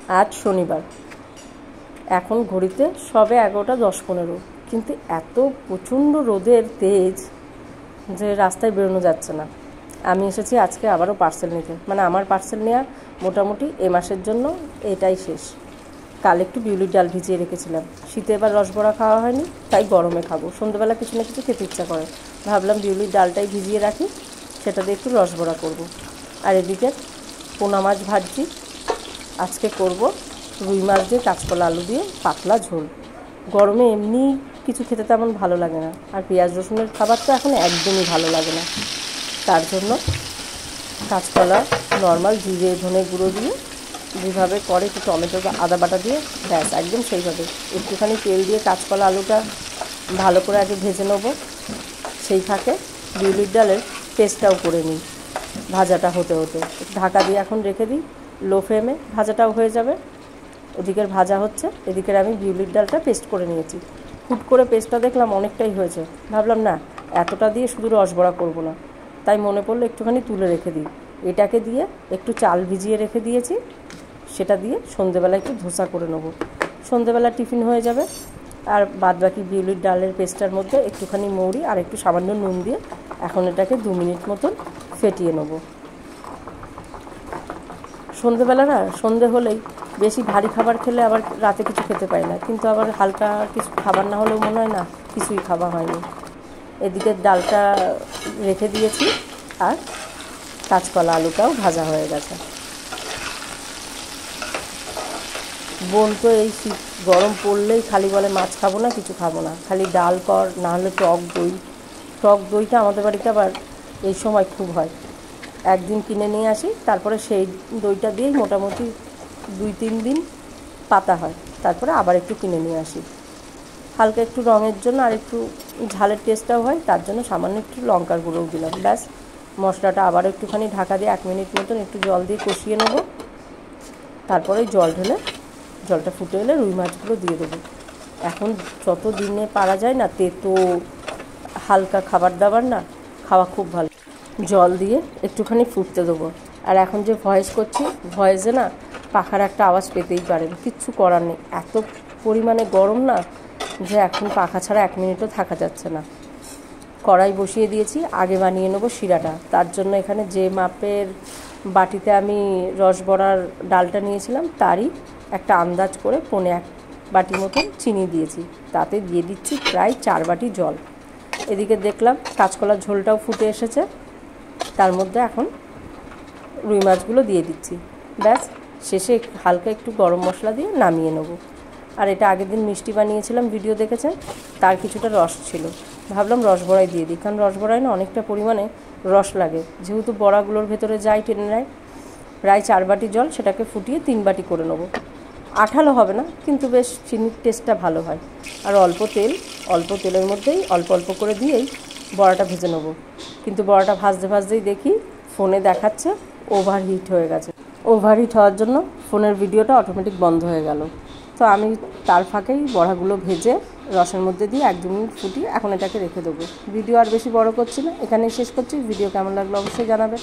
আজ শনিবার, এখন ঘড়িতে সবে 11টা 10-15, কিন্তু এত প্রচণ্ড রোদের তেজ যে রাস্তায় বেরোনো যাচ্ছে না। আমি এসেছি আজকে আবারও পার্সেল নিতে, মানে আমার পার্সেল নেওয়া মোটামুটি এ মাসের জন্য এটাই শেষ। কাল একটু বিউলির ডাল ভিজিয়ে রেখেছিলাম, শীতে এবার রসবড়া খাওয়া হয়নি, তাই গরমে খাবো। সন্ধ্যেবেলা কিছু না কিছু খেতে ইচ্ছা করে, ভাবলাম বিউলির ডালটাই ভিজিয়ে রাখি, সেটা দিয়ে একটু রসবড়া করব। আর এদিকে পোনা মাছ ভাজছি, আজকে করব রুই মাছ দিয়ে কাঁচকলা আলু দিয়ে পাতলা ঝোল। গরমে এমনি কিছু খেতে তেমন ভালো লাগে না, আর পেঁয়াজ রসুনের খাবার তো এখন একদমই ভালো লাগে না। তার জন্য কাঁচকলা নর্মাল জিরে ধনে গুঁড়ো দিয়ে যেভাবে করে একটু টমেটো বা আদা বাটা দিয়ে ব্যাস একদম সেইভাবে একটুখানি তেল দিয়ে কাঁচকলা আলুটা ভালো করে আগে ভেজে নেব। সেই ফাঁকে বিউলির ডালের পেস্টটাও করে নিই ভাজাটা হতে হতে। ঢাকা দিয়ে এখন রেখে দিই লো ফ্লেমে, ভাজাটাও হয়ে যাবে। ওদিকের ভাজা হচ্ছে, এদিকের আমি বিউলির ডালটা পেস্ট করে নিয়েছি। হুট করে পেস্টটা দেখলাম অনেকটাই হয়েছে, ভাবলাম না এতটা দিয়ে শুধু রসবড়া করব না, তাই মনে পড়লো একটুখানি তুলে রেখে দিই। এটাকে দিয়ে একটু চাল ভিজিয়ে রেখে দিয়েছি, সেটা দিয়ে সন্ধেবেলা একটু ধোসা করে নেব, সন্ধেবেলা টিফিন হয়ে যাবে। আর বাদবাকি বিউলির ডালের পেস্টটার মধ্যে একটুখানি মৌরি আর একটু সামান্য নুন দিয়ে এখন এটাকে 2 মিনিট মতন ফেটিয়ে নেব। সন্ধেবেলা না, সন্ধে হলেই বেশি ভারী খাবার খেলে আবার রাতে কিছু খেতে পাই না, কিন্তু আবার হালকা কিছু খাবার না হলেও মনে হয় না কিছুই খাওয়া হয়নি। এদিকে ডালটা রেখে দিয়েছি, আর কাঁচকলা আলুটাও ভাজা হয়ে গেছে। বোন তো এই শীত গরম পড়লেই খালি বলে মাছ খাবো না, কিছু খাবো না, খালি ডাল কর, না হলে টক দই। টক দইটা আমাদের বাড়িতে আবার এই সময় খুব হয়, একদিন কিনে নিয়ে আসি, তারপরে সেই দইটা দিয়েই মোটামুটি 2-3 দিন পাতা হয়, তারপরে আবার একটু কিনে নিয়ে আসি। হালকা একটু রঙের জন্য আর একটু ঝালের টেস্টটাও হয়, তার জন্য সামান্য একটু লঙ্কার গুঁড়োও দিলাম। ব্যাস মশলাটা আবার একটুখানি ঢাকা দিয়ে 1 মিনিট মতন একটু জল দিয়ে কষিয়ে নেব। তারপরে জল ঢেলে জলটা ফুটে এলে রুই মাছগুলো দিয়ে দেবো। এখন যত দিনে পারা যায় না তেতো হালকা খাবার দাবার না খাওয়া খুব ভালো। জল দিয়ে একটুখানি ফুটতে দেবো। আর এখন যে ভয়েস করছি, ভয়েসে না পাখার একটা আওয়াজ পেতেই পারেন, কিচ্ছু করার নেই, এত পরিমাণে গরম না যে এখন পাখা ছাড়া 1 মিনিটও থাকা যাচ্ছে না। কড়াই বসিয়ে দিয়েছি, আগে বানিয়ে নেবো শিরাটা। তার জন্য এখানে যে মাপের বাটিতে আমি রসবড়ার ডালটা নিয়েছিলাম তারই একটা আন্দাজ করে 1.25 বাটি মতন চিনি দিয়েছি, তাতে দিয়ে দিচ্ছি প্রায় 4 বাটি জল। এদিকে দেখলাম কাঁচকলার ঝোলটাও ফুটে এসেছে, তার মধ্যে এখন রুই মাছগুলো দিয়ে দিচ্ছি। ব্যাস শেষে হালকা একটু গরম মশলা দিয়ে নামিয়ে নেব। আর এটা আগের দিন মিষ্টি বানিয়েছিলাম, ভিডিও দেখেছেন, তার কিছুটা রস ছিল, ভাবলাম রসবড়াই দিয়ে দিই, কারণ রসবড়ায় না অনেকটা পরিমাণে রস লাগে, যেহেতু বড়াগুলোর ভেতরে যাই টেনে নেয়। প্রায় 4 বাটি জল, সেটাকে ফুটিয়ে 3 বাটি করে নেব। আঠালো হবে না, কিন্তু বেশ চিনির টেস্টটা ভালো হয়। আর অল্প তেলের মধ্যেই অল্প অল্প করে দিয়েই বড়াটা ভেজে নেব। কিন্তু বড়াটা ভাজতে ভাজতেই দেখি ফোনে দেখাচ্ছে ওভারহিট হয়ে গেছে। ওভারহিট হওয়ার জন্য ফোনের ভিডিওটা অটোমেটিক বন্ধ হয়ে গেল। তো আমি তার ফাঁকেই বড়াগুলো ভেজে রসের মধ্যে দিয়ে 1-2 মিনিট ফুটিয়ে এখন এটাকে রেখে দেবো। ভিডিও আর বেশি বড় করছি না, এখানেই শেষ করছি। ভিডিও কেমন লাগলো অবশ্যই জানাবে।